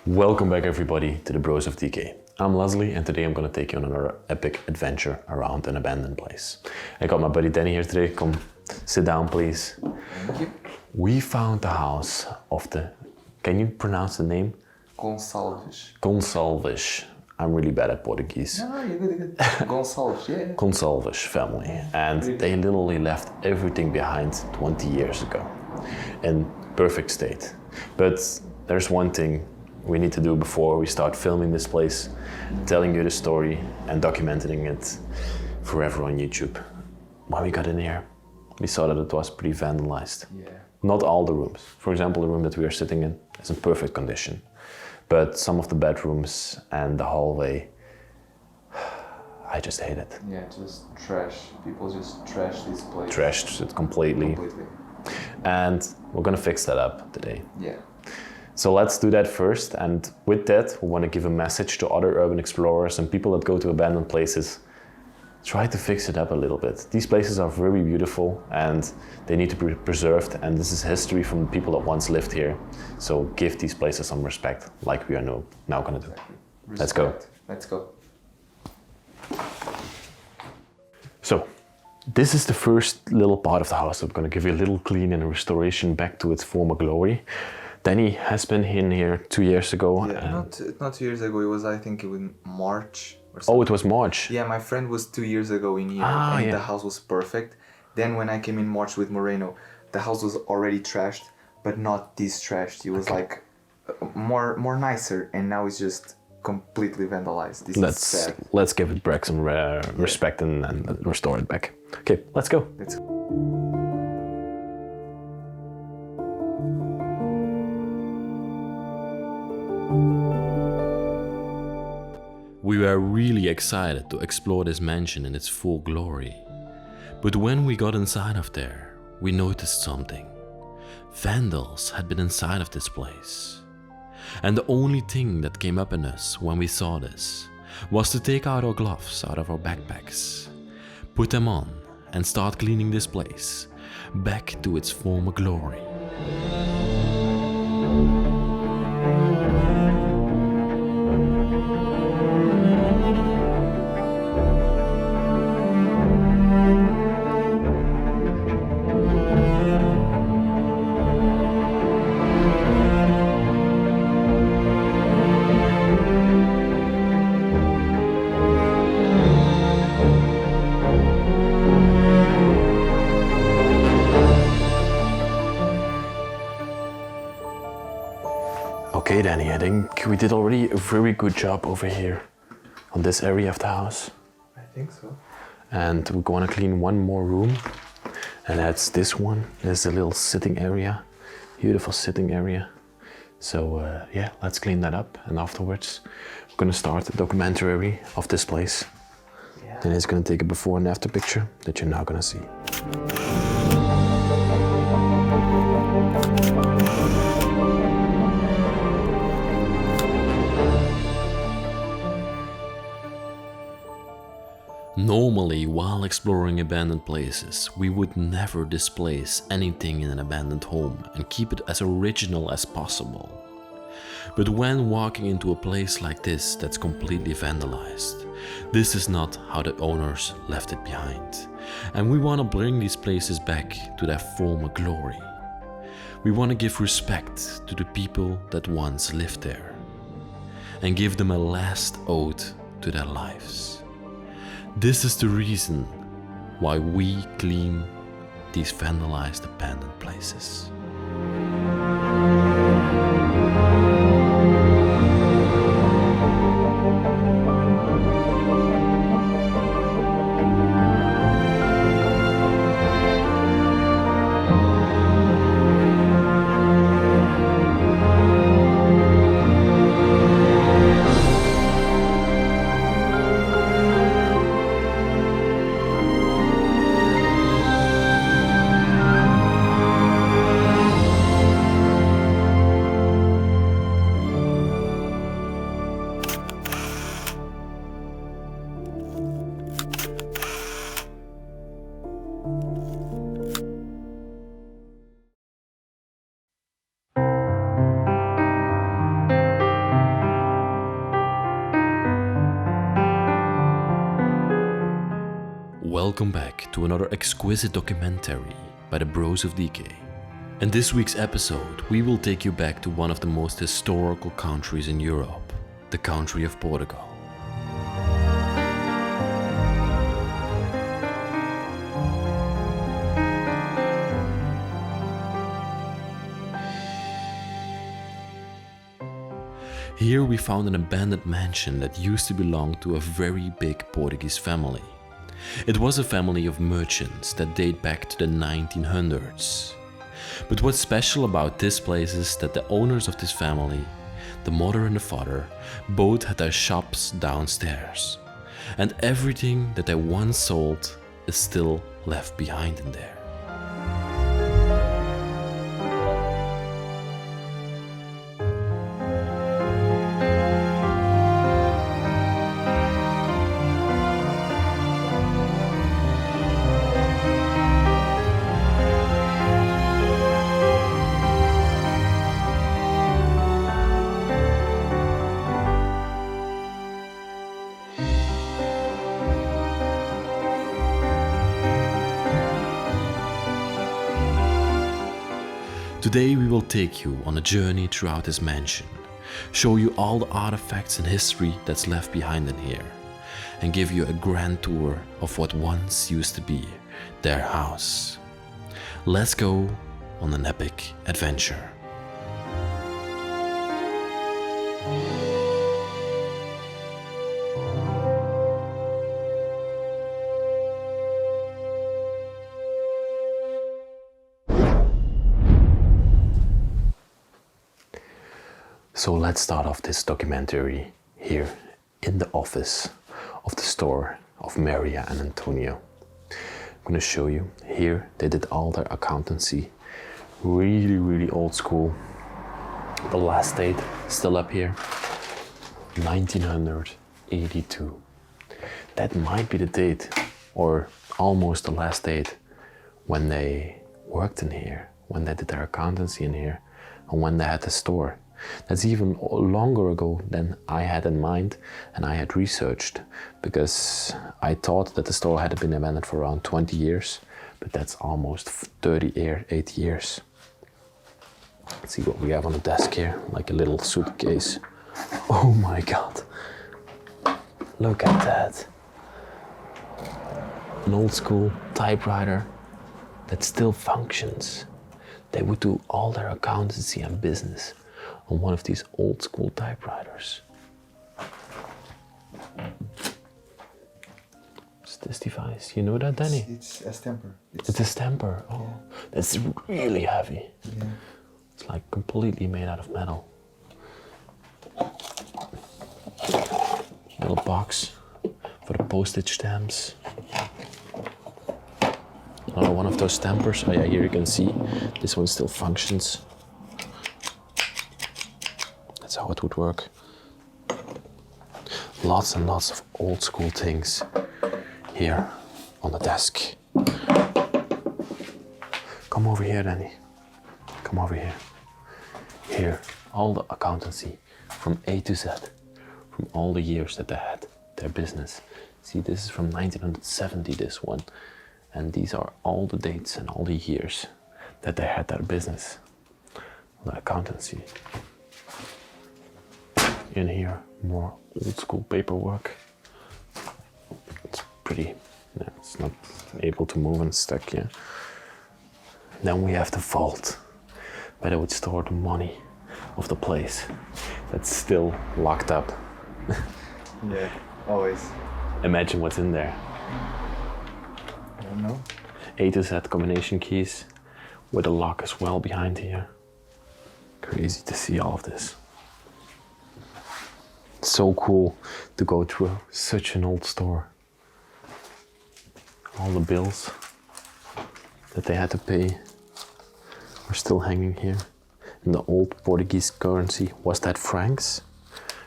Welcome back everybody to the Bros of Decay. I'm Leslie and today I'm going to take you on another epic adventure around an abandoned place. I got my buddy Danny here today. Come sit down please. Thank you. We found the house of the, can you pronounce the name? Gonçalves. Gonçalves. I'm really bad at Portuguese. No, you're good. Gonçalves, yeah. Gonçalves family. And they literally left everything behind 20 years ago in perfect state. But there's one thing we need to do before we start filming this place, telling you the story and documenting it forever on YouTube. When we got in here, we saw that it was pretty vandalized. Yeah. Not all the rooms. For example, the room that we are sitting in is in perfect condition. But some of the bedrooms and the hallway, I just hate it. Yeah, just trash. People just trash this place. Trashed it completely. And we're gonna fix that up today. Yeah. So let's do that first, and with that, we want to give a message to other urban explorers and people that go to abandoned places. Try to fix it up a little bit. These places are very beautiful and they need to be preserved, and this is history from the people that once lived here. So give these places some respect, like we are now going to do. Respect. Let's go. Let's go. So, this is the first little part of the house. I'm going to give you a little clean and restoration back to its former glory. Danny has been in here 2 years ago. Yeah, not 2 years ago. It was, I think, in March or something. Oh, it was March. Yeah, my friend was 2 years ago in here, and the house was perfect. Then when I came in March with Moreno, the house was already trashed, but not this trashed. It was like more nicer, and now it's just completely vandalized. This is sad. Let's give it back some respect and restore it back. Okay, let's go. Let's go. We were really excited to explore this mansion in its full glory. But when we got inside of there, we noticed something. Vandals had been inside of this place. And the only thing that came up in us when we saw this was to take out our gloves out of our backpacks, put them on, and start cleaning this place back to its former glory. Okay, Danny, I think we did already a very good job over here on this area of the house. I think so. And we're going to clean one more room, and that's this one. There's a little sitting area, beautiful sitting area. So yeah, let's clean that up, and afterwards we're going to start a documentary of this place. Yeah. And it's going to take a before and after picture that you're now going to see. Normally, while exploring abandoned places, we would never displace anything in an abandoned home and keep it as original as possible. But when walking into a place like this that's completely vandalized, this is not how the owners left it behind. And we want to bring these places back to their former glory. We want to give respect to the people that once lived there and give them a last ode to their lives. This is the reason why we clean these vandalized abandoned places. Welcome back to another exquisite documentary by the Bros of Decay. In this week's episode, we will take you back to one of the most historical countries in Europe, the country of Portugal. Here we found an abandoned mansion that used to belong to a very big Portuguese family. It was a family of merchants that date back to the 1900s. But what's special about this place is that the owners of this family, the mother and the father, both had their shops downstairs. And everything that they once sold is still left behind in there. Today we will take you on a journey throughout this mansion, show you all the artifacts and history that's left behind in here, and give you a grand tour of what once used to be their house. Let's go on an epic adventure. So let's start off this documentary here in the office of the store of Maria and Antonio. I'm going to show you here they did all their accountancy, really old school. The last date still up here, 1982. That might be the date, or almost the last date, when they worked in here, when they did their accountancy in here, and when they had the store. That's even longer ago than I had in mind and I had researched, because I thought that the store had been abandoned for around 20 years, but that's almost 38 years. Let's see what we have on the desk here, like a little suitcase. Oh my God, look at that. An old school typewriter that still functions. They would do all their accountancy and business on one of these old school typewriters. What's this device? You know that, Danny? It's a stamper. It's a stamper. Oh, yeah. That's really heavy. Yeah. It's like completely made out of metal. Little box for the postage stamps. Another one of those stampers. Oh yeah, here you can see this one still functions. That's how it would work. Lots and lots of old school things here on the desk. Come over here, Danny. Come over here. Here, all the accountancy from A to Z, from all the years that they had their business. See, this is from 1970, this one. And these are all the dates and all the years that they had their business, the accountancy. In here, more old school paperwork. It's pretty, yeah, it's not able to move and stuck, yeah. Then we have the vault, where they would store the money of the place that's still locked up. Yeah, always. Imagine what's in there. I don't know. A to Z combination keys with a lock as well behind here. Crazy to see all of this. So cool to go through such an old store. All the bills that they had to pay are still hanging here. And the old Portuguese currency, was that francs?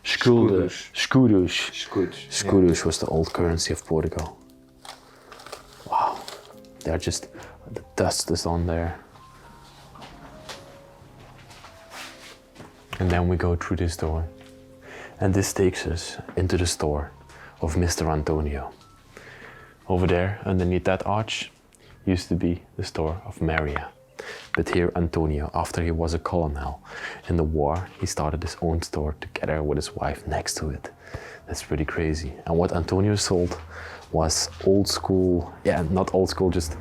Escudos. Escudos was the old currency of Portugal. Wow, they're just, the dust is on there. And then we go through this door. And this takes us into the store of Mr. Antonio. Over there, underneath that arch, used to be the store of Maria. But here Antonio, after he was a colonel in the war, he started his own store together with his wife next to it. That's pretty crazy. And what Antonio sold was old school, not old school, just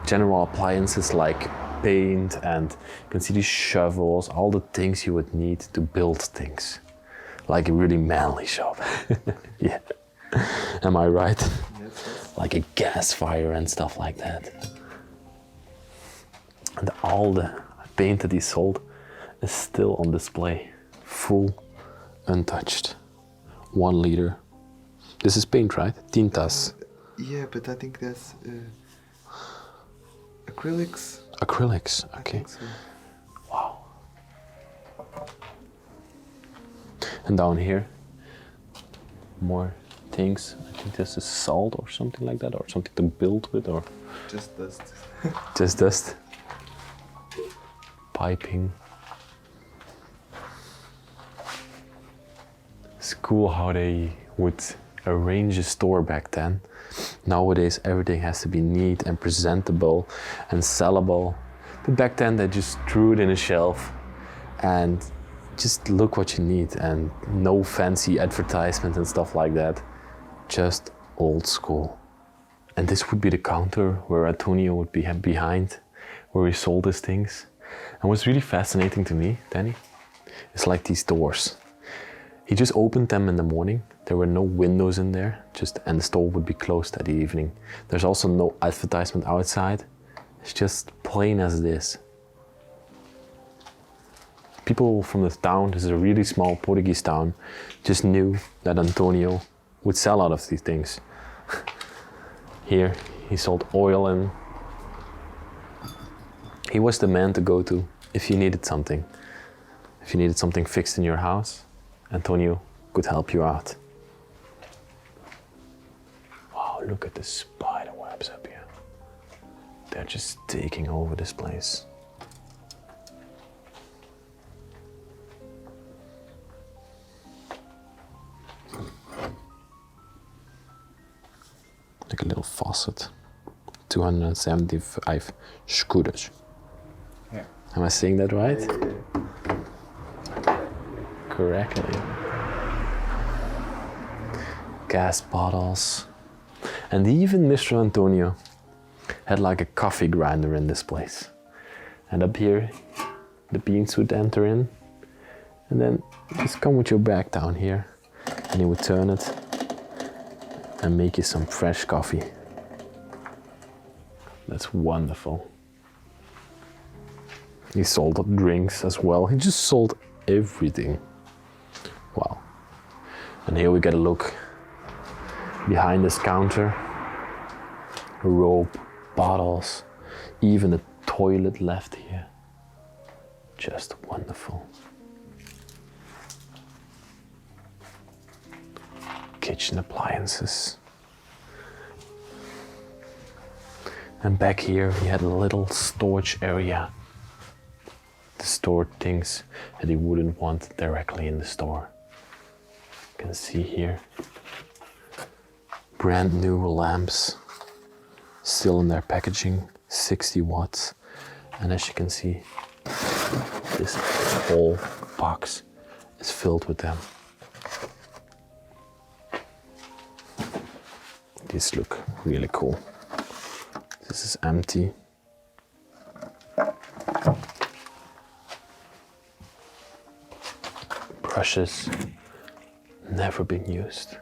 general appliances like paint, and you can see these shovels, all the things you would need to build things. Like a really manly shop. Yeah. Am I right? Yes. Like a gas fire and stuff like that. And all the paint that he sold is still on display, full, untouched. 1 liter. This is paint, right? Tintas. Yeah, but I think that's acrylics. Acrylics, I okay. think so. Wow. And down here, more things. I think this is salt or something like that, or something to build with, or Just dust. just dust. Piping. It's cool how they would arrange a store back then. Nowadays everything has to be neat and presentable and sellable. But back then they just threw it in a shelf and just look what you need, and no fancy advertisement and stuff like that. Just old school. And this would be the counter where Antonio would be behind, where he sold his things. And what's really fascinating to me, Danny, is like these doors. He just opened them in the morning. There were no windows in there, and the store would be closed at the evening. There's also no advertisement outside. It's just plain as it is. People from the town, this is a really small Portuguese town, just knew that Antonio would sell out of these things. Here, he sold oil, and he was the man to go to if you needed something. If you needed something fixed in your house, Antonio could help you out. Wow, look at the spider webs up here. They're just taking over this place. Like a little faucet. 275 escuras. Yeah. Am I saying that right? Yeah. Correctly. Gas bottles. And even Mr. Antonio had like a coffee grinder in this place. And up here, the beans would enter in. And then just come with your bag down here. And he would turn it and make you some fresh coffee. That's wonderful. He sold drinks as well. He just sold everything. Wow. And here we get a look behind this counter. Rope, bottles, even a toilet left here. Just wonderful. Kitchen appliances. And back here he had a little storage area to store things that he wouldn't want directly in the store. You can see here brand new lamps, still in their packaging, 60 watts. And as you can see, this whole box is filled with them. These look really cool. This is empty. Brushes, never been used.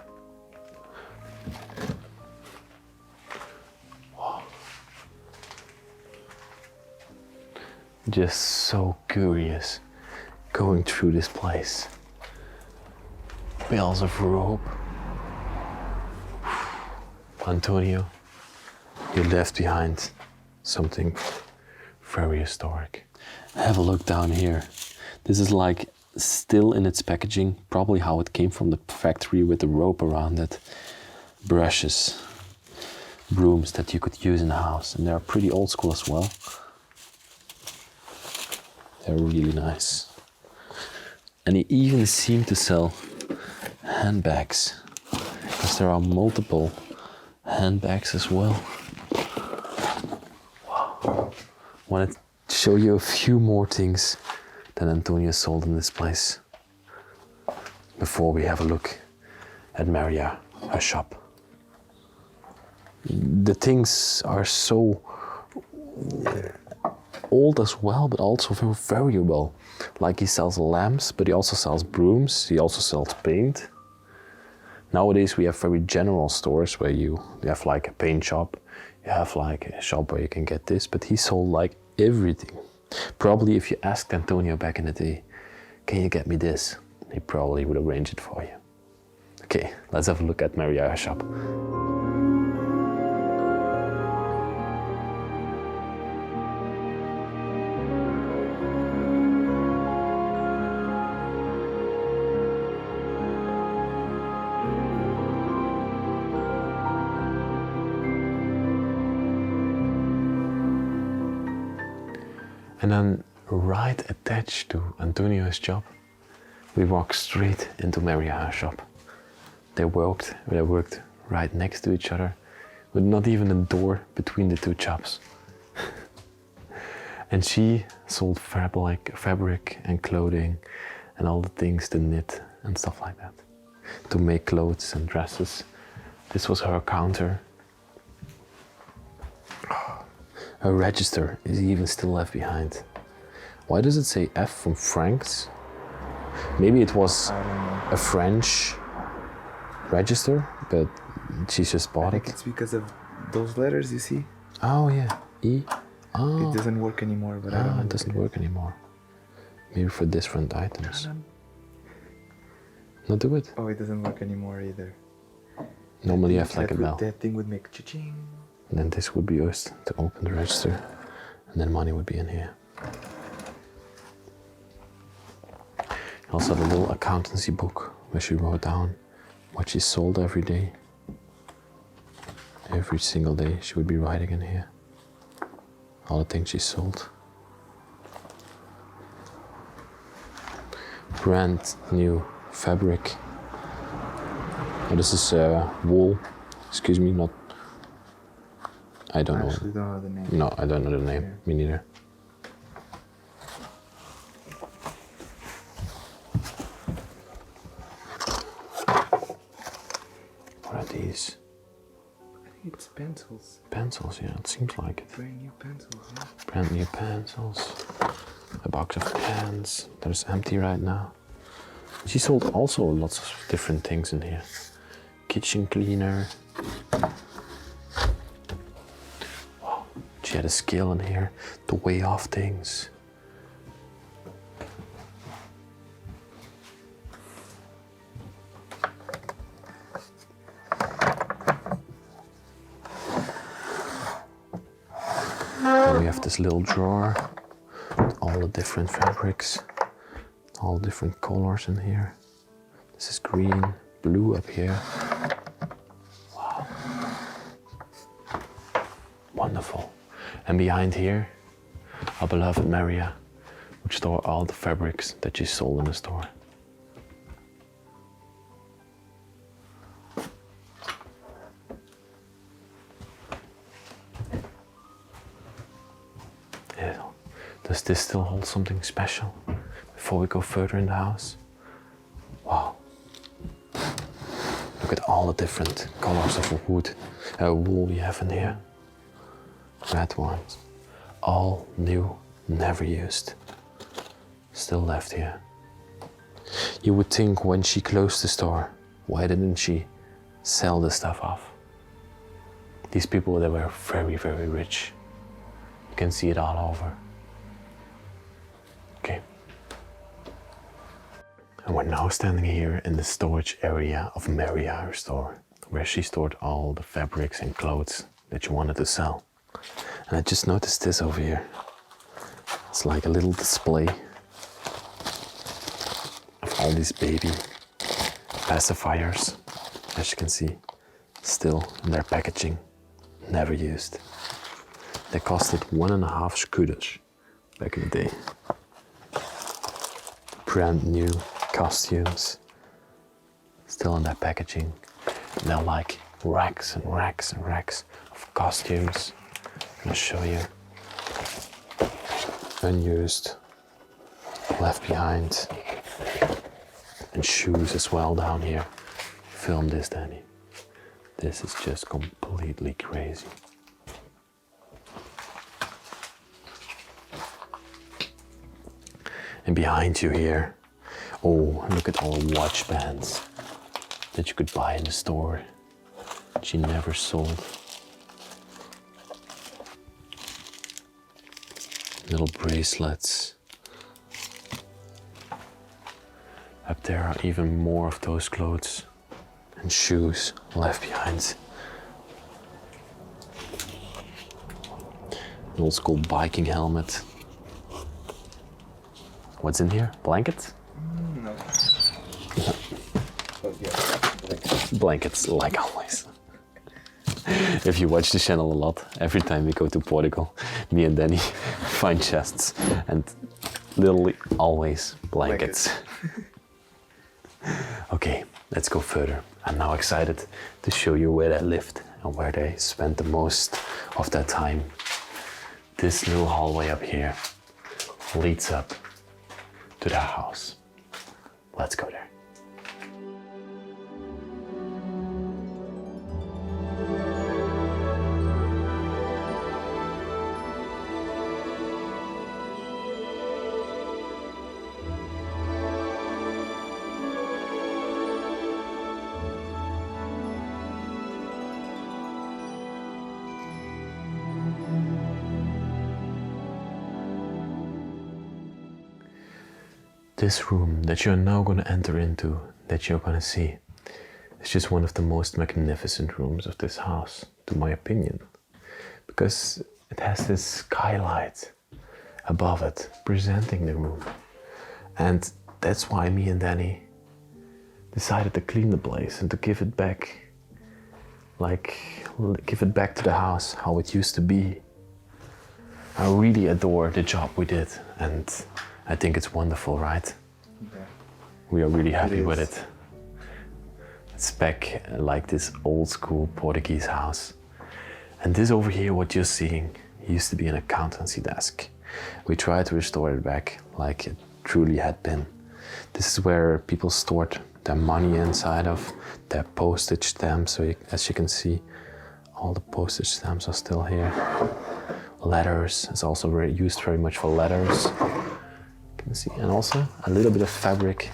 Wow. Just so curious going through this place. Bales of rope. Antonio, you left behind something very historic. Have a look down here. This is like still in its packaging, probably how it came from the factory with the rope around it. Brushes, brooms that you could use in the house, and they're pretty old school as well. They're really nice. And he even seemed to sell handbags, because there are multiple handbags as well. Wow. Want to show you a few more things that Antonio sold in this place before we have a look at Maria, her shop. The things are so old as well, but also very valuable. Like he sells lamps, but he also sells brooms, he also sells paint. Nowadays we have very general stores where you have like a paint shop, you have like a shop where you can get this, but he sold like everything. Probably if you asked Antonio back in the day, can you get me this? He probably would arrange it for you. Okay, let's have a look at Maria's shop. And then right attached to Antonio's shop, we walk straight into Maria's shop. They worked right next to each other, with not even a door between the two shops. And she sold fabric and clothing and all the things to knit and stuff like that, to make clothes and dresses. This was her counter. Her register is even still left behind. Why does it say F from francs? Maybe it was a French register, but she just bought I think it. it's because of those letters, you see? Oh yeah, E. Oh. It doesn't work anymore, but I don't know. It doesn't work anymore. Maybe for different items. Not do it. Oh, it doesn't work anymore either. Normally you have like a bell. That thing would make cha-ching. And then this would be used to open the register, and then money would be in here. Also the little accountancy book where she wrote down what she sold every day. Every single day she would be writing in here all the things she sold. Brand new fabric. Oh, this is wool. Excuse me, not. I don't know. Actually, don't know the name. No, I don't know the name. Yeah. Me neither. What are these? I think it's pencils. Pencils, yeah, it seems like it. Brand new pencils, yeah. Brand new pencils. A box of pens that is empty right now. She sold also lots of different things in here. Kitchen cleaner. Wow, she had a scale in here to weigh off things. We have this little drawer with all the different fabrics, all different colors in here. This is green, blue up here. Wow. Wonderful. And behind here, our beloved Maria would store all the fabrics that she sold in the store. Does this still hold something special before we go further in the house? Wow. Look at all the different colors of wool we have in here. Red ones. All new, never used. Still left here. You would think when she closed the store, why didn't she sell the stuff off? These people, they were very, very rich. You can see it all over. Okay. And we're now standing here in the storage area of Maria's store, where she stored all the fabrics and clothes that she wanted to sell. And I just noticed this over here. It's like a little display of all these baby pacifiers, as you can see, still in their packaging, never used. They costed 1.5 scooters back in the day. Brand new costumes, still in their packaging. They're like racks and racks and racks of costumes. I'm gonna show you. Unused, left behind, and shoes as well down here. Film this, Danny. This is just completely crazy. And behind you here, oh, look at all the watch bands that you could buy in the store that she never sold. Little bracelets. Up there are even more of those clothes and shoes left behind. An old school biking helmet. What's in here? Blankets? No. Blankets, like always. If you watch the channel a lot, every time we go to Portugal, me and Danny find chests and literally always blankets. Okay, let's go further. I'm now excited to show you where they lived and where they spent the most of their time. This little hallway up here leads up to their house. Let's go there. This room that you're now going to enter into, that you're going to see, is just one of the most magnificent rooms of this house, to my opinion. Because it has this skylight above it, presenting the room. And that's why me and Danny decided to clean the place and to give it back, give it back to the house, how it used to be. I really adore the job we did, and I think it's wonderful, right? Yeah. We are really happy with it. It's back like this old school Portuguese house. And this over here, what you're seeing, used to be an accountancy desk. We tried to restore it back like it truly had been. This is where people stored their money inside of, their postage stamps. So as you can see, all the postage stamps are still here. Letters, it's also used very much for letters. You can see, and also a little bit of fabric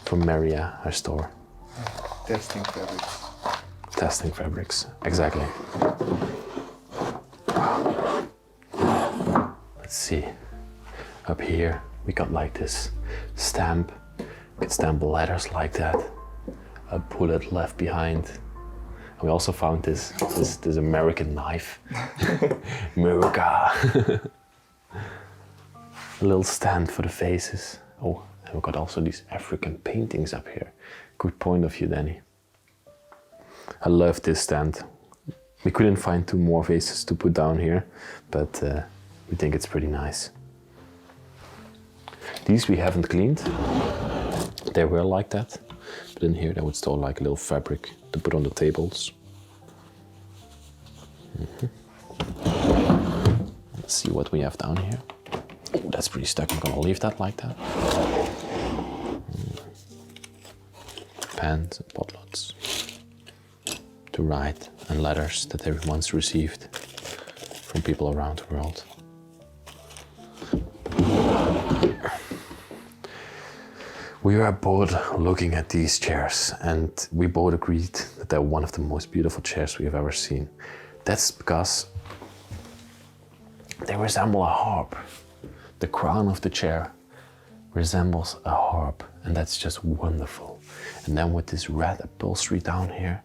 from Maria, her store. Testing fabrics. Testing fabrics, exactly. Let's see. Up here, we got like this stamp. You can stamp letters like that. A bullet left behind. And we also found this American knife. America. A little stand for the faces. Oh, and we've got also these African paintings up here. Good point of view, Danny. I love this stand. We couldn't find 2 more vases to put down here, but we think it's pretty nice. These we haven't cleaned. They were like that, but in here they would store like a little fabric to put on the tables. Let's see what we have down here. Oh, that's pretty stuck. I'm gonna leave that like that. Pens and potloads to write, and letters that they once received from people around the world. We were both looking at these chairs, and we both agreed that they're one of the most beautiful chairs we have ever seen. That's because they resemble a harp. The crown of the chair resembles a harp, and that's just wonderful. And then with this red upholstery down here,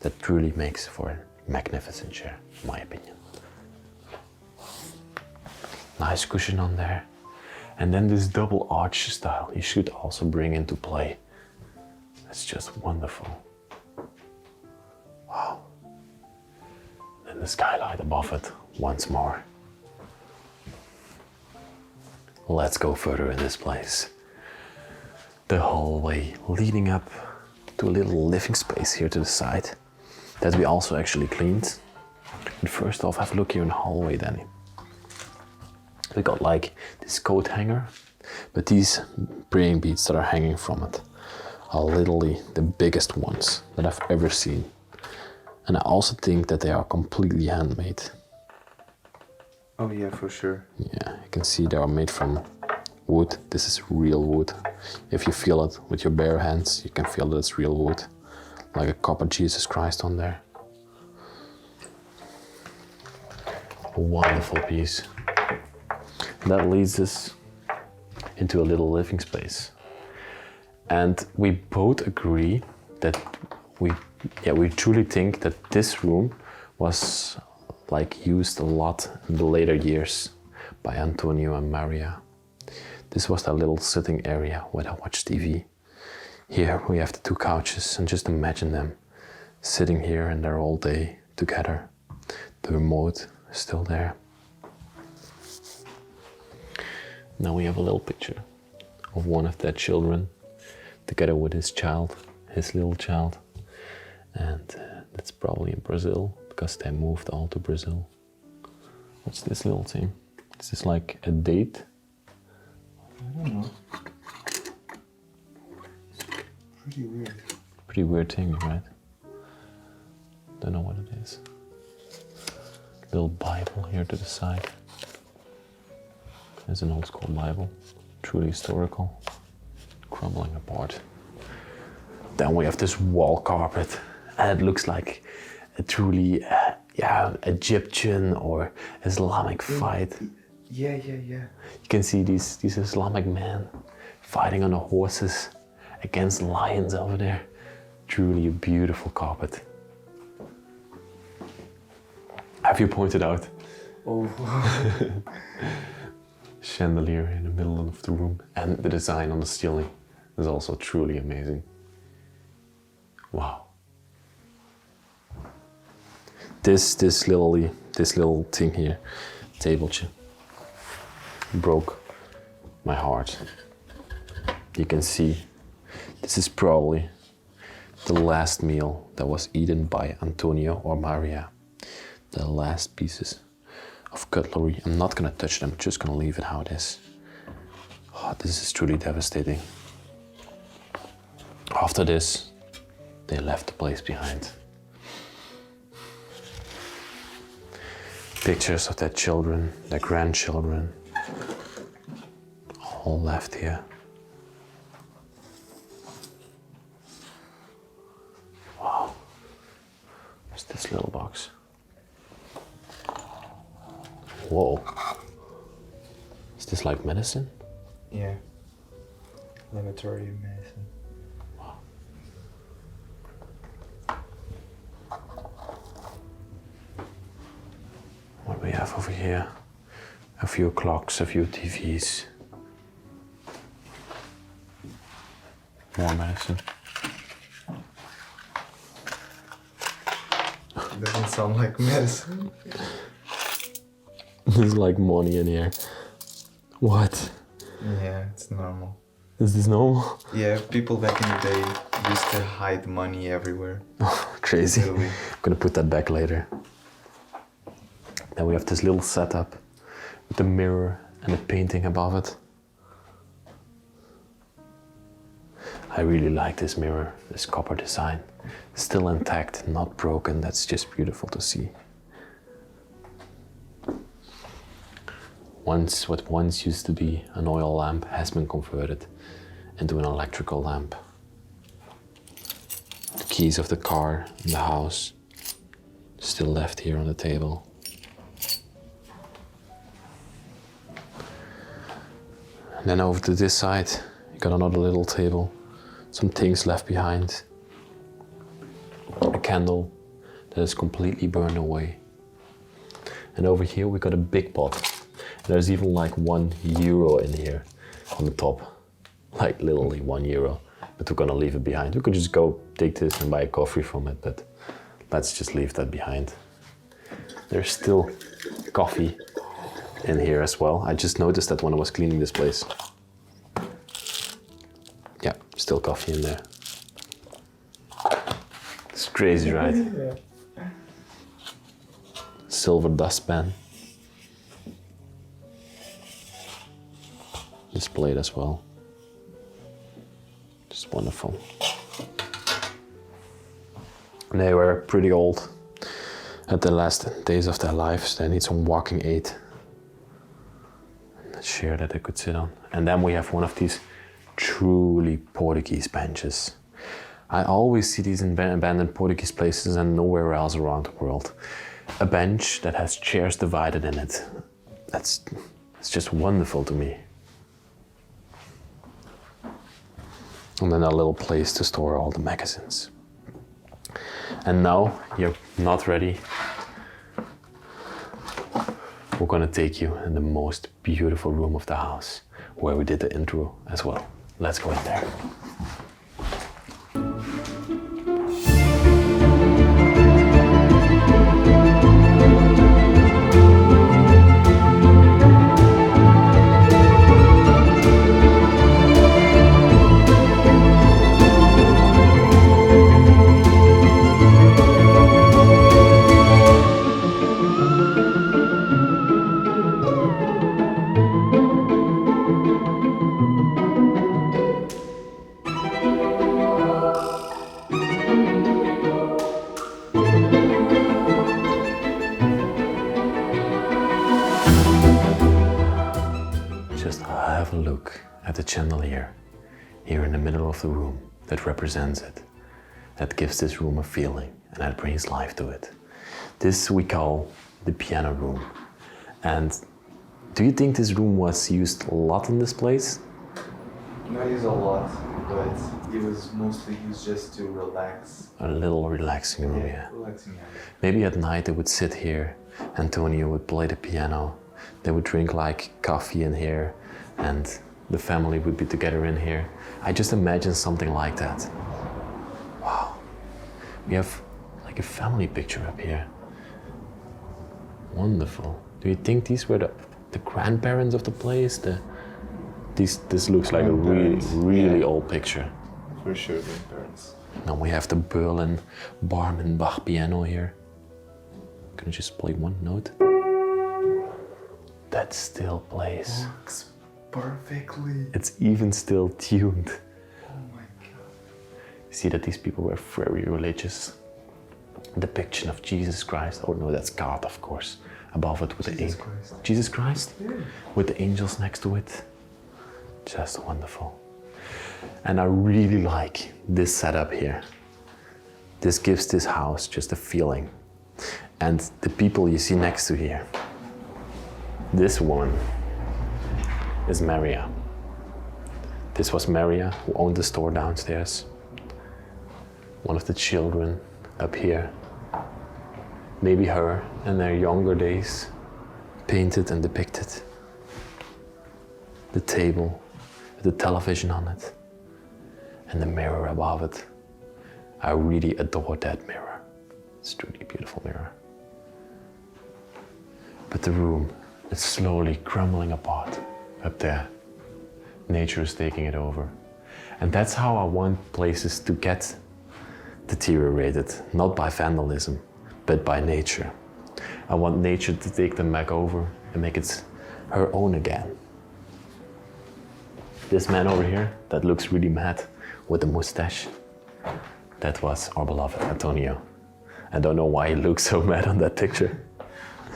that truly makes for a magnificent chair, in my opinion. Nice cushion on there. And then this double arch style you should also bring into play. That's just wonderful. Wow. And the skylight above it once more. Let's go further in this place. The hallway leading up to a little living space here to the side. that we also actually cleaned. But first off, have a look here in the hallway, Danny. We got like this coat hanger, but these praying beads that are hanging from it are literally the biggest ones that I've ever seen. And I also think that they are completely handmade. Oh yeah, for sure. Yeah, you can see they are made from wood. This is real wood. If you feel it with your bare hands, you can feel that it's real wood. Like a copper Jesus Christ on there. A wonderful piece. And that leads us into a little living space. And we both agree that we truly think that this room was like used a lot in the later years by Antonio and Maria. This was their little sitting area where they watch TV. Here we have the two couches, and just imagine them sitting here and there all day together. The remote is still there. Now we have a little picture of one of their children together with his child, his little child. And that's probably in Brazil, because they moved all to Brazil. What's this little thing? Is this like a date? I don't know. Pretty weird. Pretty weird thing, right? Don't know what it is. Little Bible here to the side. It's an old school Bible, truly historical, crumbling apart. Then we have this wall carpet, and it looks like a truly Egyptian or Islamic fight. Yeah. You can see these Islamic men fighting on the horses against lions over there. Truly a beautiful carpet. Have you pointed out? Oh. Chandelier in the middle of the room, and the design on the ceiling is also truly amazing. Wow. This little thing here, table chair, broke my heart. You can see this is probably the last meal that was eaten by Antonio or Maria. The last pieces of cutlery. I'm not gonna touch them, just gonna leave it how it is. Oh, this is truly devastating. After this, they left the place behind. Pictures of their children, their grandchildren, all left here. Wow. What's this little box? Whoa. Is this like medicine? Yeah. Laboratory medicine. Wow. What do we have over here? A few clocks, a few TVs. More medicine. Doesn't sound like medicine. There's like money in here. What? Yeah, it's normal. Is this normal? Yeah, people back in the day used to hide money everywhere. Crazy. Literally. I'm gonna put that back later. Then we have this little setup with the mirror and a painting above it. I really like this mirror, this copper design. Still intact, not broken. That's just beautiful to see. What once used to be an oil lamp has been converted into an electrical lamp. The keys of the car in the house still left here on the table. And then over to this side, you got another little table, some things left behind. A candle that is completely burned away. And over here we got a big pot. There's even like €1 in here on the top. Like literally €1. But we're gonna leave it behind. We could just go take this and buy a coffee from it, but let's just leave that behind. There's still coffee in here as well. I just noticed that when I was cleaning this place. Yeah, still coffee in there. It's crazy, right? Yeah. silver dustpan. Displayed as well. Just wonderful. They were pretty old at the last days of their lives. They need some walking aid. A chair that they could sit on. And then we have one of these truly Portuguese benches. I always see these in abandoned Portuguese places and nowhere else around the world. A bench that has chairs divided in it. It's just wonderful to me. And then a little place to store all the magazines. And now you're not ready. We're gonna take you in the most beautiful room of the house, where we did the intro as well. Let's go in there. Have a look at the chandelier here in the middle of the room that represents it, that gives this room a feeling and that brings life to it. This we call the piano room. And do you think this room was used a lot in this place? Not used a lot, but it was mostly used just to relax. A little relaxing room, yeah. Relaxing, yeah. Maybe at night they would sit here, Antonio would play the piano, they would drink like coffee in here, and the family would be together in here. I just imagine something like that. Wow. We have like a family picture up here. Wonderful. Do you think these were the grandparents of the place? This looks like a really old picture. For sure, grandparents. Now we have the Berlin Barman Bach piano here. Can you just play one note? That still plays. Works perfectly. It's even still tuned. Oh my God. See that these people were very religious. Depiction of Jesus Christ. Oh no, that's God, of course. Above it with Jesus Christ. Jesus Christ? Yeah. With the angels next to it. Just wonderful. And I really like this setup here. This gives this house just a feeling. And the people you see next to here. This one is Maria. This was Maria, who owned the store downstairs. One of the children up here. Maybe her in their younger days, painted and depicted. The table, with the television on it, and the mirror above it. I really adore that mirror. It's truly a beautiful mirror. But the room is slowly crumbling apart up there. Nature is taking it over. And that's how I want places to get deteriorated, not by vandalism, but by nature. I want nature to take them back over and make it her own again. This man over here, that looks really mad with a mustache, that was our beloved Antonio. I don't know why he looks so mad on that picture.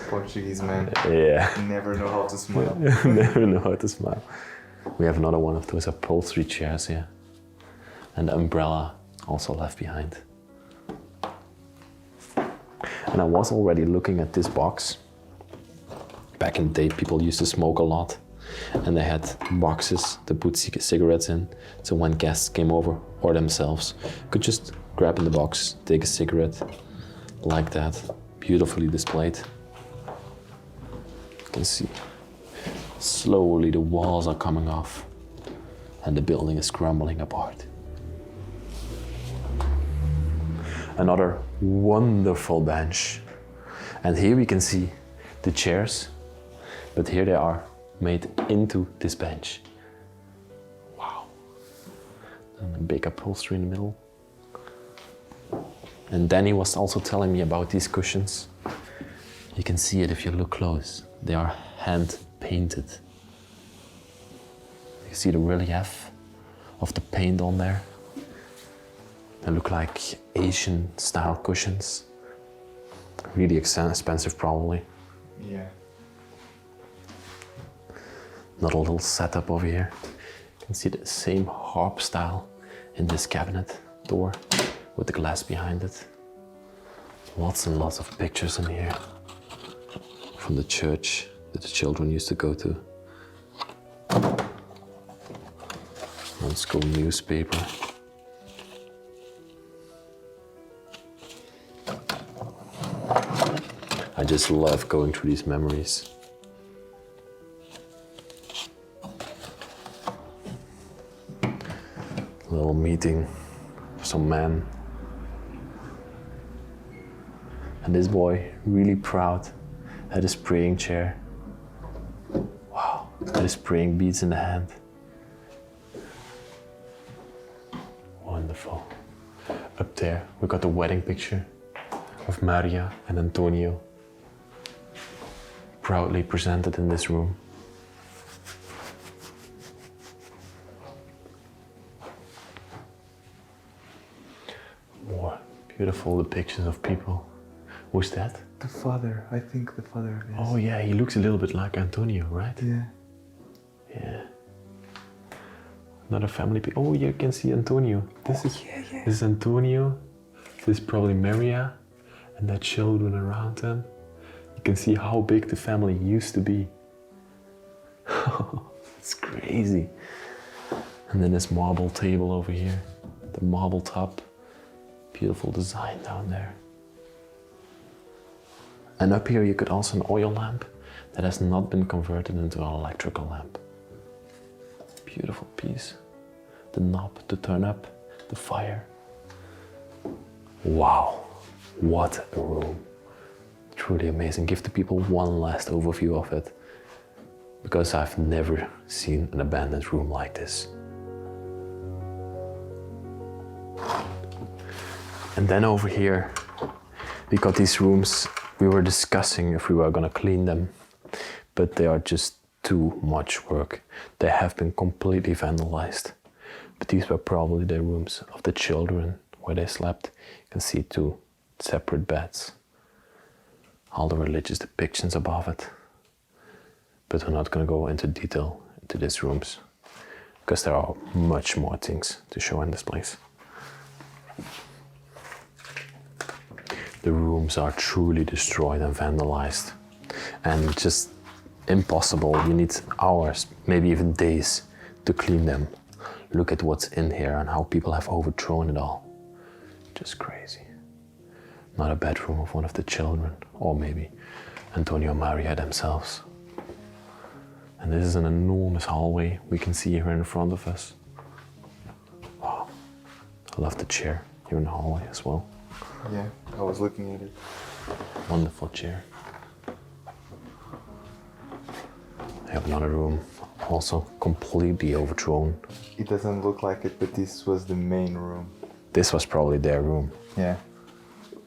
Portuguese man. Yeah. Never know how to smile. Never know how to smile. We have another one of those upholstery chairs here. And the umbrella also left behind. And I was already looking at this box. Back in the day, people used to smoke a lot. And they had boxes to put cigarettes in. So when guests came over, or themselves, could just grab in the box, take a cigarette, like that. Beautifully displayed. You can see, slowly the walls are coming off. And the building is crumbling apart. Another wonderful bench. And here we can see the chairs, but here they are made into this bench. Wow. And a big upholstery in the middle. And Danny was also telling me about these cushions. You can see it if you look close. They are hand painted. You see the relief of the paint on there. They look like Asian style cushions. Really expensive probably. Yeah. Another little setup over here. You can see the same harp style in this cabinet door with the glass behind it. Lots and lots of pictures in here from the church that the children used to go to. Old school newspaper. I just love going through these memories. A little meeting of some men. And this boy, really proud, had his praying chair. Wow, had his praying beads in the hand. Wonderful. Up there, we got the wedding picture of Maria and Antonio, proudly presented in this room. More beautiful depictions of people. Who's that? The father, I think the father. Yes. Oh yeah, he looks a little bit like Antonio, right? Yeah. Yeah. Another family. Oh, you can see Antonio. This is Antonio. This is probably Maria, and the children around them. You can see how big the family used to be. It's crazy. And then this marble table over here, the marble top. Beautiful design down there. And up here you could also an oil lamp that has not been converted into an electrical lamp. Beautiful piece. The knob to turn up, the fire. Wow, what a room. Truly amazing. Give the people one last overview of it, because I've never seen an abandoned room like this. And then over here, we got these rooms. We were discussing if we were gonna clean them, but they are just too much work. They have been completely vandalized. But these were probably the rooms of the children where they slept. You can see 2 separate beds. All the religious depictions above it. But we're not gonna go into detail into these rooms, because there are much more things to show in this place. The rooms are truly destroyed and vandalized, and just impossible. You need hours, maybe even days, to clean them. Look at what's in here and how people have overthrown it all. Just crazy. Not a bedroom of one of the children, or maybe Antonio and Maria themselves. And this is an enormous hallway we can see here in front of us. Wow, I love the chair here in the hallway as well. Yeah, I was looking at it. Wonderful chair. I have another room, also completely overthrown. It doesn't look like it, but this was the main room. This was probably their room. Yeah.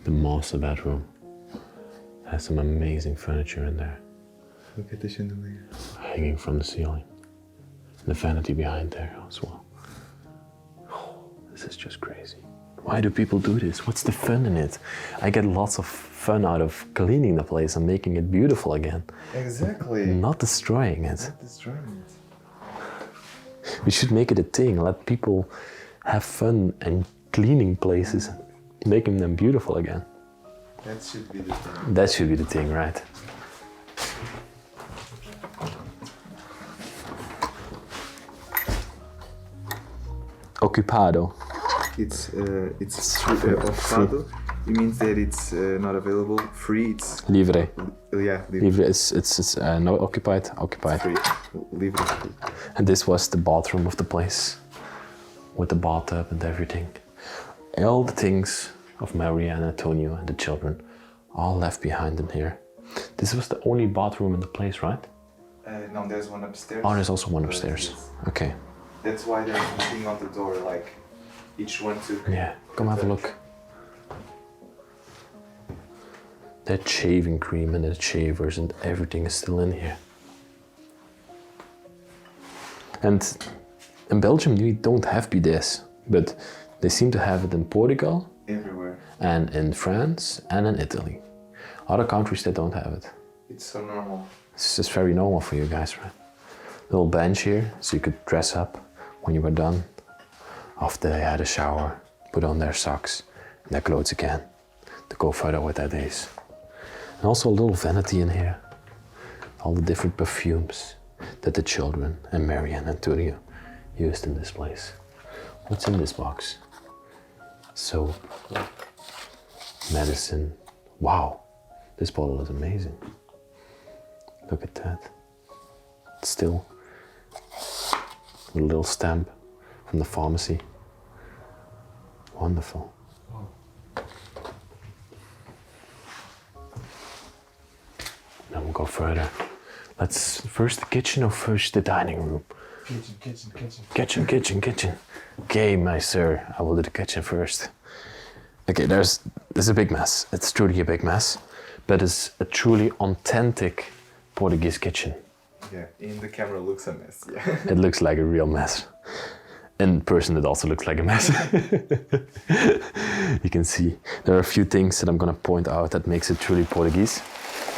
The master bedroom. Has some amazing furniture in there. Look at the chandelier. Hanging from the ceiling. The vanity behind there as well. This is just crazy. Why do people do this? What's the fun in it? I get lots of fun out of cleaning the place and making it beautiful again. Exactly. Not destroying it. Not destroying it. We should make it a thing. Let people have fun and cleaning places, making them beautiful again. That should be the thing. That should be the thing, right? Occupado. It's ocupado. It means that it's not available. Free. It's Livre. Yeah, Livre is no occupied. Occupied. free. Livre. And this was the bathroom of the place, with the bathtub and everything. All the things of Maria and Antonio and the children, all left behind in here. This was the only bathroom in the place, right? No, there's one upstairs. Oh, there's also one upstairs. Okay. That's why there's something on the door, like each one took. Yeah, come have a look. That shaving cream and the shavers and everything is still in here. And in Belgium we don't have bidets, but they seem to have it in Portugal, everywhere, and in France and in Italy. Other countries they don't have it. it's so normal. It's just very normal for you guys, right? Little bench here, so you could dress up when you were done. After they had a shower, put on their socks and their clothes again to go further with their days. And also a little vanity in here. All the different perfumes that the children and Mary and Antonio used in this place. What's in this box? Soap, medicine. Wow, this bottle is amazing. Look at that. Still with a little stamp from the pharmacy. Wonderful. Then we'll go further. Let's first the kitchen or first the dining room? Kitchen. Okay, my sir, I will do the kitchen first. Okay, there's a big mess. It's truly a big mess, but it's a truly authentic Portuguese kitchen. Yeah, in the camera looks a mess. Yeah. It looks like a real mess. In person, it also looks like a mess. You can see there are a few things that I'm gonna point out that makes it truly Portuguese.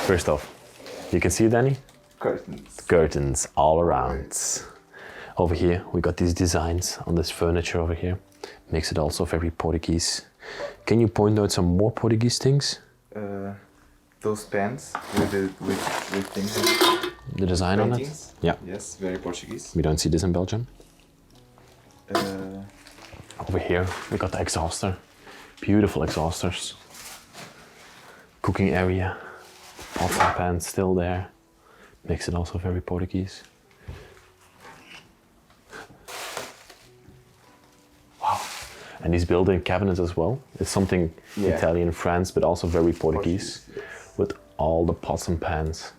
First off, you can see, Danny? Curtains. Curtains all around. Over here, we got these designs on this furniture over here. Makes it also very Portuguese. Can you point out some more Portuguese things? Those pants with things. The design on it? Paintings. Yeah. Yes, very Portuguese. We don't see this in Belgium. Uh, Over here, we got the exhauster. Beautiful exhausters. Cooking area. Pots and pans still there. Makes it also very Portuguese. Wow. And these built-in cabinets as well. It's something Italian, France, but also very Portuguese. yes. With all the pots and pans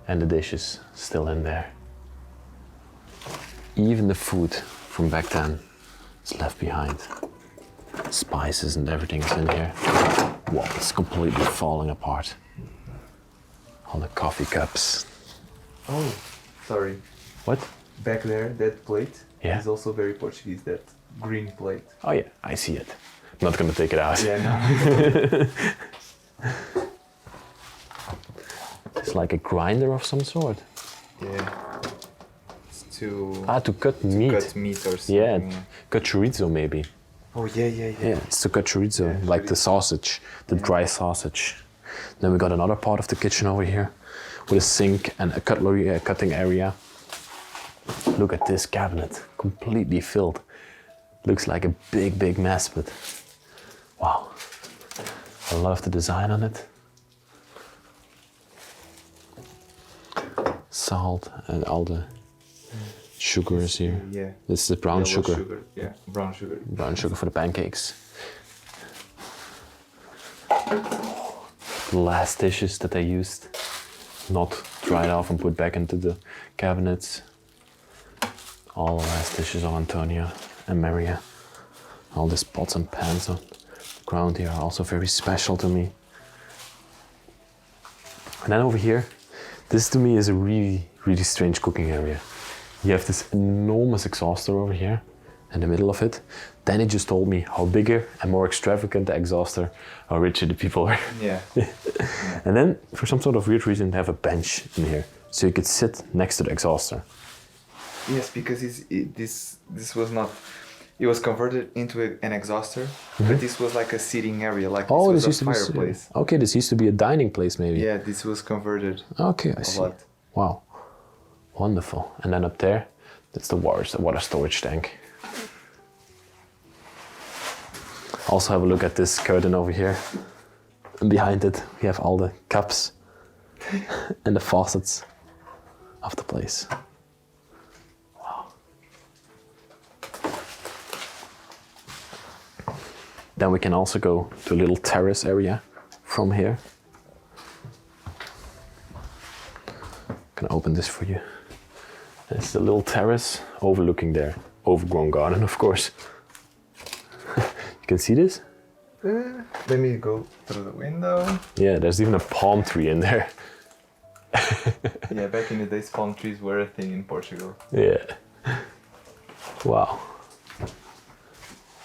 and the dishes still in there. Even the food from back then is left behind. Spices and everything is in here. Wow, it's completely falling apart. All the coffee cups. Oh, sorry. What? Back there, that plate Yeah. is also very Portuguese. That green plate. Oh yeah, I see it. I'm not gonna take it out. Yeah, no. It's like a grinder of some sort. Yeah. It's to To cut meat. cut meat or something. Yeah, cut chorizo maybe. Oh yeah. Yeah, it's to cut chorizo, Yeah, like the sausage, the dry sausage. Then we got another part of the kitchen over here with a sink and a cutlery cutting area. Look at this cabinet, completely filled. Looks like a big mess, but wow. I love the design on it. Salt and all the sugars here. Yeah. This is the brown Yellow sugar. Yeah, brown sugar. Brown sugar for the pancakes. The last dishes that they used, not dried off and put back into the cabinets. All the last dishes of Antonio and Maria. All these pots and pans on the ground here are also very special to me. And then over here, this to me is a really strange cooking area. You have this enormous exhauster over here in the middle of it. Then he just told me how bigger and more extravagant the exhauster, how richer the people are. Yeah. And then, for some sort of weird reason, they have a bench in here, so you could sit next to the exhauster. Yes, because this was not. It was converted into an exhauster, but this was like a seating area, like this was used a to fireplace. be. Okay, this used to be a dining place, maybe. Yeah, this was converted. Okay, I a see. lot. Wow, wonderful. And then up there, that's the water storage tank. Also have a look at this curtain over here. And behind it, we have all the cups and the faucets of the place. Wow. Then we can also go to a little terrace area from here. Can open this for you. It's the little terrace overlooking their overgrown garden, of course. You can see this? Let me go through the window. Yeah, there's even a palm tree in there. Yeah, back in the days, palm trees were a thing in Portugal. Yeah. Wow.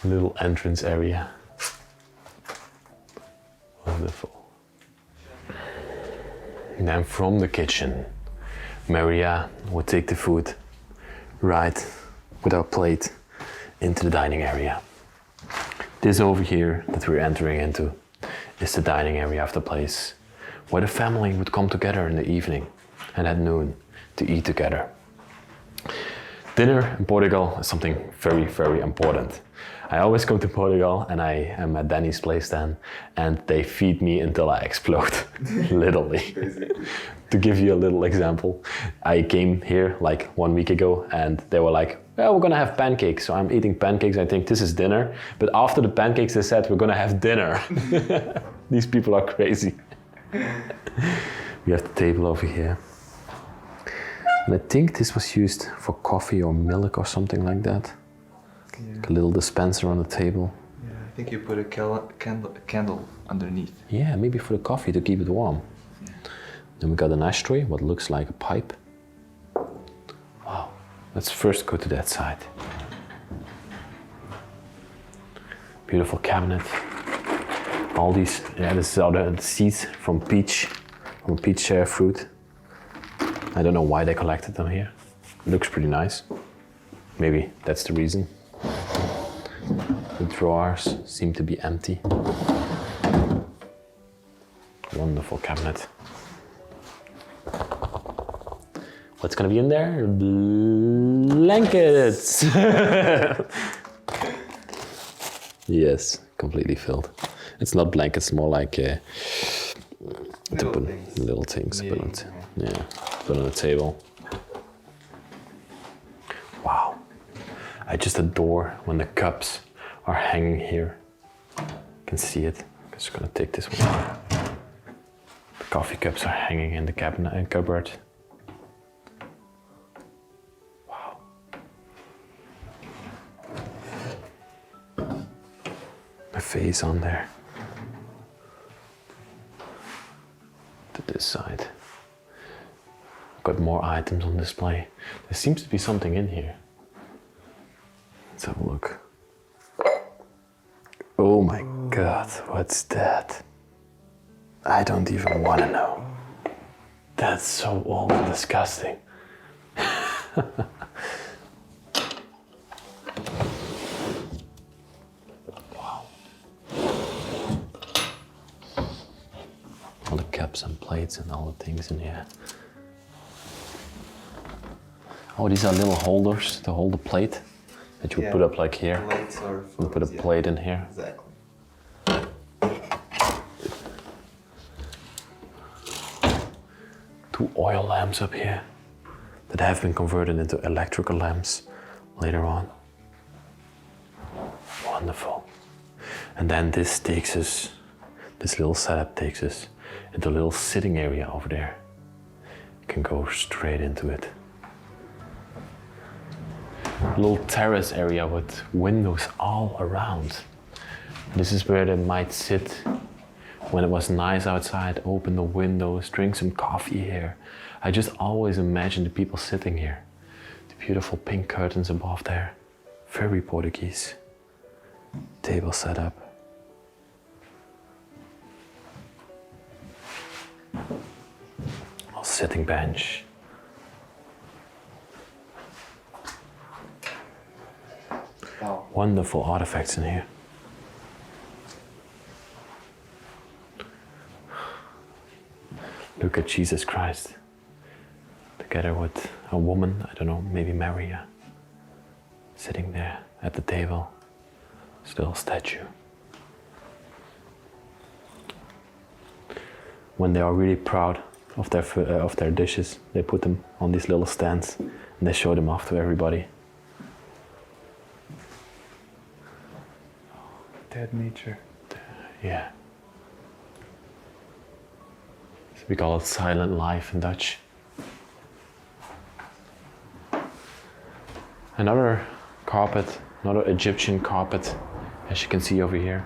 Little entrance area. Wonderful. And then from the kitchen, Maria would take the food right with our plate into the dining area. This over here that we're entering into is the dining area of the place, where the family would come together in the evening and at noon to eat together. Dinner in Portugal is something very, very important. I always come to Portugal and I am at Danny's place then, and they feed me until I explode, literally. To give you a little example, I came here like 1 week ago and they were like, well, we're gonna have pancakes. So I'm eating pancakes, I think this is dinner. But after the pancakes they said, we're gonna have dinner. These people are crazy. We have the table over here. And I think this was used for coffee or milk or something like that. Yeah. Like a little dispenser on the table. Yeah, I think you put a candle underneath. Yeah, maybe for the coffee to keep it warm. Yeah. Then we got an ashtray, what looks like a pipe. Wow, let's first go to that side. Beautiful cabinet. All these, yeah, this are the seeds from peach fruit. I don't know why they collected them here. It looks pretty nice. Maybe that's the reason. The drawers seem to be empty. Wonderful cabinet. What's gonna be in there? Blankets! Yes, completely filled. It's not blankets, more like little things. Put on the table. Wow. I just adore when the cups are hanging here. You can see it. I'm just gonna take this one. The coffee cups are hanging in the cabinet and cupboard. Wow. My face on there. To this side. Got more items on display. There seems to be something in here. Let's have a look. Oh my God, what's that? I don't even want to know. That's so old and disgusting. Wow. All the cups and plates and all the things in here. Oh, these are little holders to hold the plate that you would put up like here. Plates or You put a plate in here. Exactly. Two oil lamps up here that have been converted into electrical lamps later on. Wonderful. And then this little setup takes us into a little sitting area over there. You can go straight into it. Little terrace area with windows all around. This is where they might sit when it was nice outside, open the windows, drink some coffee here. I just always imagine the people sitting here. The beautiful pink curtains above there. Very Portuguese. Table set up. A sitting bench. Wow. Wonderful artifacts in here. Look at Jesus Christ, together with a woman, I don't know, maybe Maria, sitting there at the table, still statue. When they are really proud of their dishes, they put them on these little stands and they show them off to everybody. Dead nature. Yeah. We call it silent life in Dutch. Another carpet, another Egyptian carpet, as you can see over here.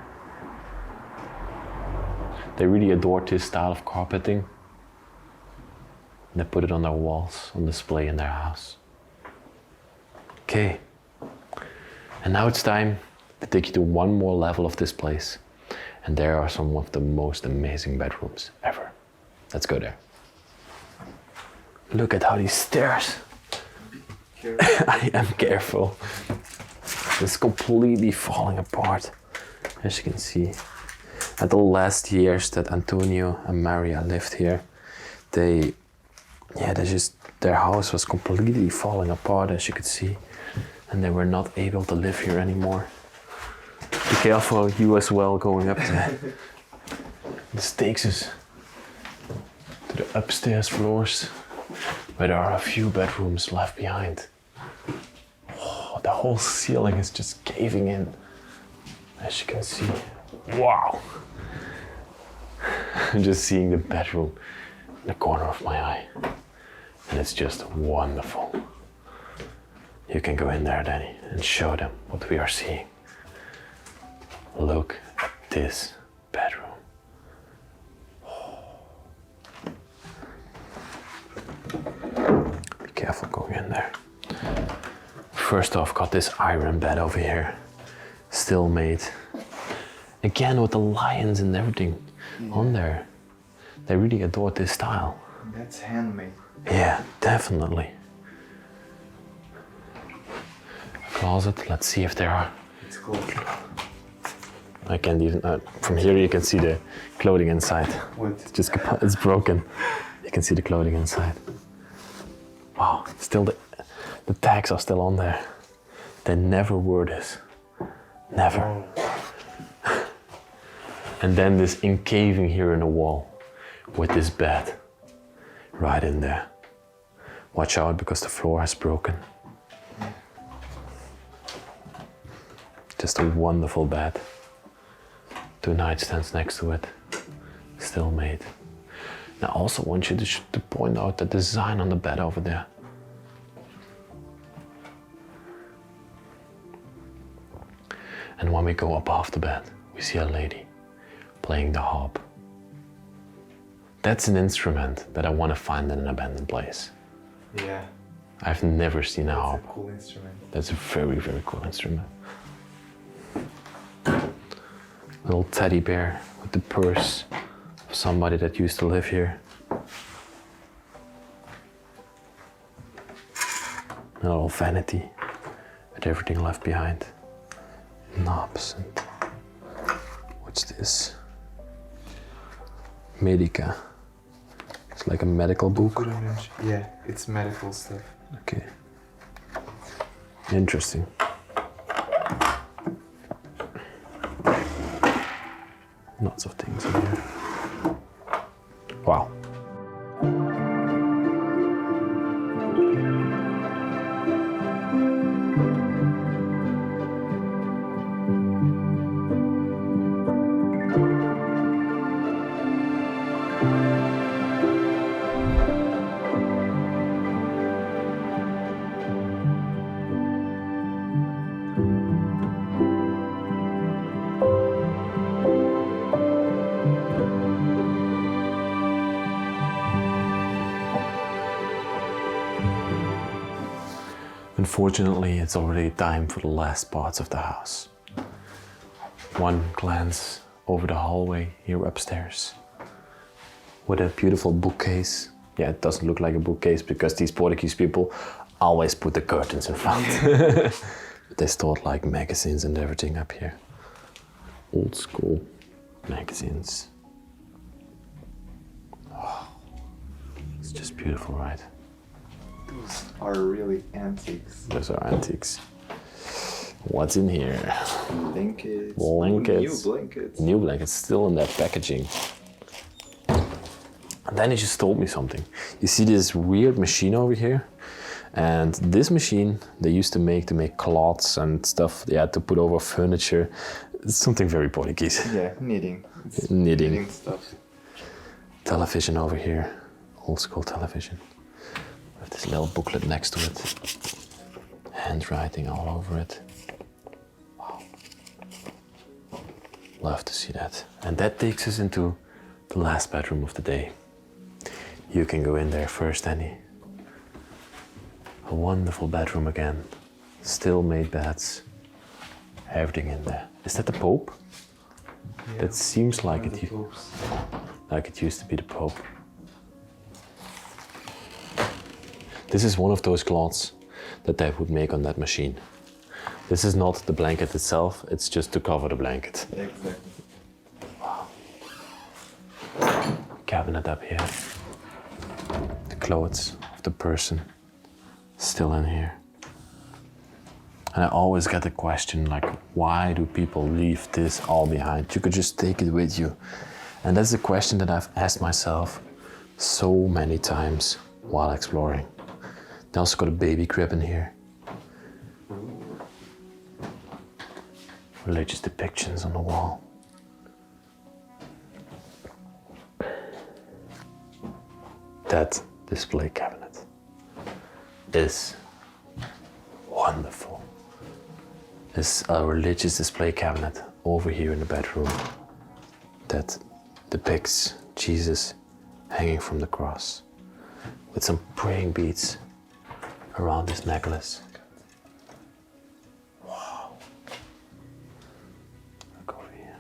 They really adore this style of carpeting. They put it on their walls, on display in their house. Okay, and now it's time to take you to one more level of this place. And there are some of the most amazing bedrooms ever. Let's go there. Look at how these stairs. I am careful. It's completely falling apart, as you can see. And the last years that Antonio and Maria lived here, their house was completely falling apart, as you could see, and they were not able to live here anymore. Be careful, you as well, going up there. This takes us to the upstairs floors, where there are a few bedrooms left behind. Oh, the whole ceiling is just caving in, as you can see. Wow! I'm just seeing the bedroom in the corner of my eye, and it's just wonderful. You can go in there, Danny, and show them what we are seeing. Look at this bedroom. Be careful going in there. First off, got this iron bed over here, still made. Again with the lions and everything on there. They really adore this style. That's handmade. Yeah, definitely. A closet, let's see if there are. It's cool. I can't even, from here you can see the clothing inside. What? It's broken. You can see the clothing inside. Wow, still the tags are still on there. They never wore this. Never. Oh. And then this encaving here in the wall with this bed right in there. Watch out because the floor has broken. Just a wonderful bed. 2 nightstands next to it, still made. Now I also want you to point out the design on the bed over there. And when we go above the bed, we see a lady playing the harp. That's an instrument that I want to find in an abandoned place. Yeah. I've never seen a harp. That's a cool instrument. That's a very, very cool instrument. Little teddy bear with the purse of somebody that used to live here. A little vanity with everything left behind. Knobs and what's this? Medica. It's like a medical book. Yeah, it's medical stuff. Okay. Interesting. Lots of things in here. Wow. Unfortunately, it's already time for the last parts of the house. One glance over the hallway here upstairs with a beautiful bookcase. Yeah, it doesn't look like a bookcase because these Portuguese people always put the curtains in front. They stored like magazines and everything up here. Old school magazines. Oh, it's just beautiful, right? Those are really antiques. Those are antiques. What's in here? Blankets. Blankets. New blankets. New blankets, still in that packaging. And then he just told me something. You see this weird machine over here? And this machine they used to make cloths and stuff they had to put over furniture. It's something very Portuguese. Yeah, knitting. It's Knitting stuff. Television over here. Old school television. With this little booklet next to it. Handwriting all over it. Wow. Love to see that. And that takes us into the last bedroom of the day. You can go in there first, Annie. A wonderful bedroom again. Still made beds. Everything in there. Is that the Pope? Yeah, That seems like one of the it, popes. like it used to be the Pope. This is one of those cloths that they would make on that machine. This is not the blanket itself, it's just to cover the blanket. Exactly. Wow. Cabinet up here. The clothes of the person still in here. And I always get the question like, why do people leave this all behind? You could just take it with you. And that's the question that I've asked myself so many times while exploring. They also got a baby crib in here. Religious depictions on the wall. That display cabinet is wonderful. There's a religious display cabinet over here in the bedroom that depicts Jesus hanging from the cross with some praying beads around his necklace. Wow. Look over here.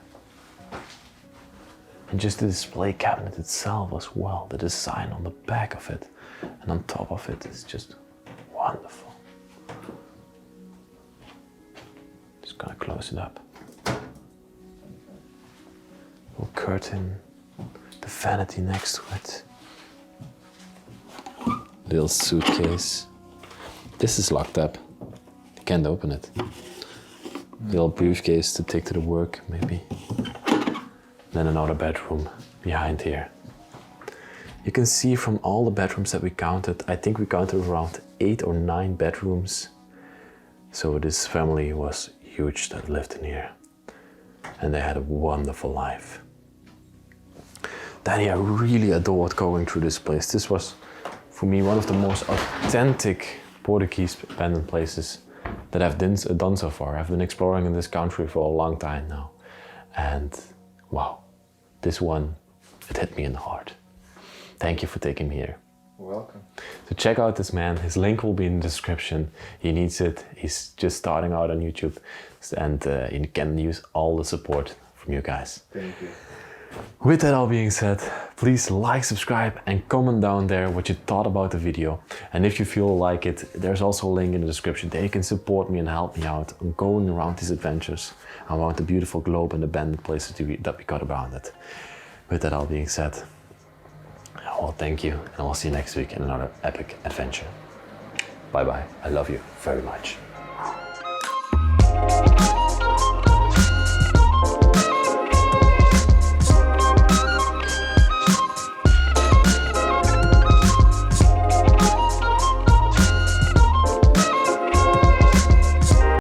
And just the display cabinet itself as well, the design on the back of it and on top of it is just wonderful. Just gonna close it up. Little curtain, the vanity next to it. Little suitcase. This is locked up. You can't open it. Little briefcase to take to the work, maybe. Then another bedroom behind here. You can see from all the bedrooms that we counted, I think we counted around 8 or 9 bedrooms. So this family was huge that lived in here. And they had a wonderful life. Danny, I really adored going through this place. This was, for me, one of the most authentic Portuguese abandoned places that I've done so far. I've been exploring in this country for a long time now. And wow, this one, it hit me in the heart. Thank you for taking me here. Welcome. So check out this man. His link will be in the description. He needs it. He's just starting out on YouTube. And he can use all the support from you guys. Thank you. With that all being said, please like, subscribe and comment down there what you thought about the video. And if you feel like it, there's also a link in the description there you can support me and help me out on going around these adventures, around the beautiful globe and abandoned places that we got around it. With that all being said, well, thank you, and I'll see you next week in another epic adventure. Bye bye. I love you very much.